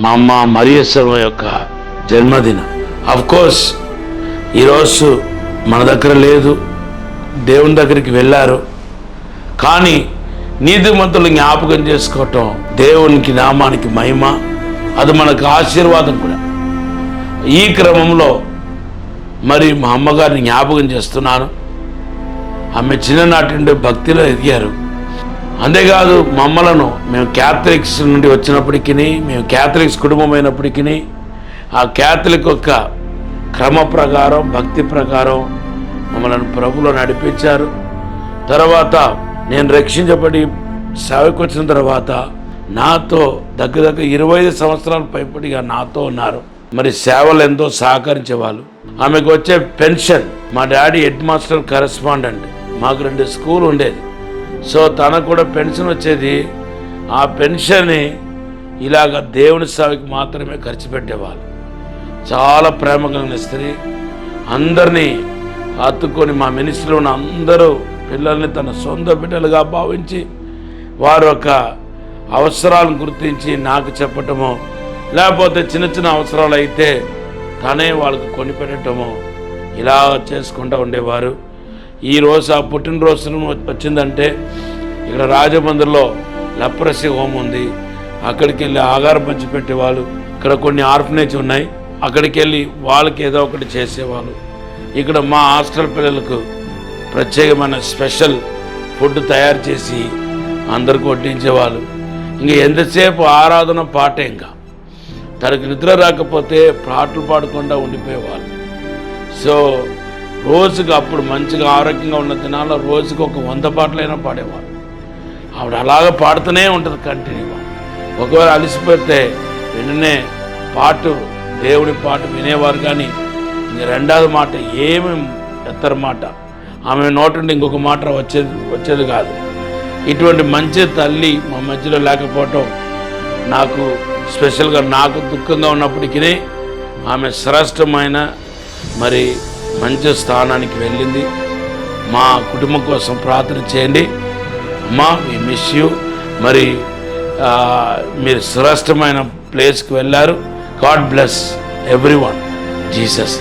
మా అమ్మ మరియస్సమ్మ యొక్క జన్మదినం. కోర్స్ ఈరోజు మన దగ్గర లేదు, దేవుని దగ్గరికి వెళ్ళారు. కానీ నీతిమంతులు జ్ఞాపకం చేసుకోవటం దేవునికి నామానికి మహిమ, అది మనకు ఆశీర్వాదం కూడా. ఈ క్రమంలో మరి మా అమ్మగారిని జ్ఞాపకం చేస్తున్నాను. ఆమె చిన్ననాటి నుండి భక్తిలో ఎదిగారు. అంతేకాదు మమ్మలను మేము క్యాథలిక్స్ నుండి వచ్చినప్పటికీ, మేము క్యాథలిక్స్ కుటుంబం అయినప్పటికీ ఆ క్యాథలిక్ యొక్క క్రమ ప్రకారం, భక్తి ప్రకారం మమ్మల్ని ప్రభులో నడిపించారు. తర్వాత నేను రక్షించబడి సేవకు వచ్చిన తర్వాత నాతో దగ్గర 25 సంవత్సరాల పైపడిగా నాతో ఉన్నారు. మరి సేవలు ఎంతో సహకరించేవాళ్ళు. ఆమెకు వచ్చే పెన్షన్, మా డాడీ హెడ్ మాస్టర్ కరెస్పాండెంట్, మాకు 2 స్కూల్ ఉండేది. సో తనకు కూడా పెన్షన్ వచ్చేది. ఆ పెన్షన్ని ఇలాగ దేవుని సేవకి మాత్రమే ఖర్చు పెట్టేవాళ్ళు. చాలా ప్రేమ కలిగిన స్త్రీ. అందరినీ హత్తుకొని మా మినిస్ట్రీలో ఉన్న అందరూ పిల్లల్ని తన సొంత బిడ్డలుగా భావించి వారి యొక్క అవసరాలను గుర్తించి నాకు చెప్పటమో, లేకపోతే చిన్న చిన్న అవసరాలు అయితే తనే వాళ్ళకు కొనిపెట్టడమో ఇలా చేసుకుంటూ ఉండేవారు. ఈరోజు ఆ పుట్టినరోజు వచ్చిందంటే ఇక్కడ రాజమండ్రిలో లెప్రసీ హోమ్ ఉంది, అక్కడికి వెళ్ళి ఆహారం పంచిపెట్టేవాళ్ళు. ఇక్కడ కొన్ని ఆర్ఫనేజ్ ఉన్నాయి, అక్కడికి వెళ్ళి వాళ్ళకి ఏదో ఒకటి చేసేవాళ్ళు. ఇక్కడ మా హాస్టల్ పిల్లలకు ప్రత్యేకమైన స్పెషల్ ఫుడ్ తయారు చేసి అందరికి వడ్డించేవాళ్ళు. ఇంక ఎంతసేపు ఆరాధన పాటే. ఇంకా తనకు నిద్ర రాకపోతే పాటలు పాడకుండా ఉండిపోయేవాళ్ళు. సో రోజుకు అప్పుడు మంచిగా ఆరోగ్యంగా ఉన్న దినాల్లో రోజుకు ఒక 100 పాటలైనా పాడేవాళ్ళు. ఆవిడ అలాగ పాడుతూనే ఉంటుంది కంటిన్యూగా. ఒకవేళ అలసిపోతే వెంటనే దేవుడి పాట వినేవారు. కానీ ఇంక రెండవది మాట ఏమి ఎత్తర మాట ఆమె నోటుండి ఇంకొక మాట వచ్చేది కాదు. ఇటువంటి మంచి తల్లి మా మధ్యలో లేకపోవటం నాకు స్పెషల్గా, నాకు దుఃఖంగా ఉన్నప్పటికీ ఆమె శ్రేష్టమైన మరి మంచి స్థానానికి వెళ్ళింది. మా కుటుంబం కోసం ప్రార్థన చేయండి. అమ్మా, వి మిస్ యూ. మరి మీరు శ్రేష్టమైన ప్లేస్కి వెళ్ళారు. God bless everyone. జీసస్.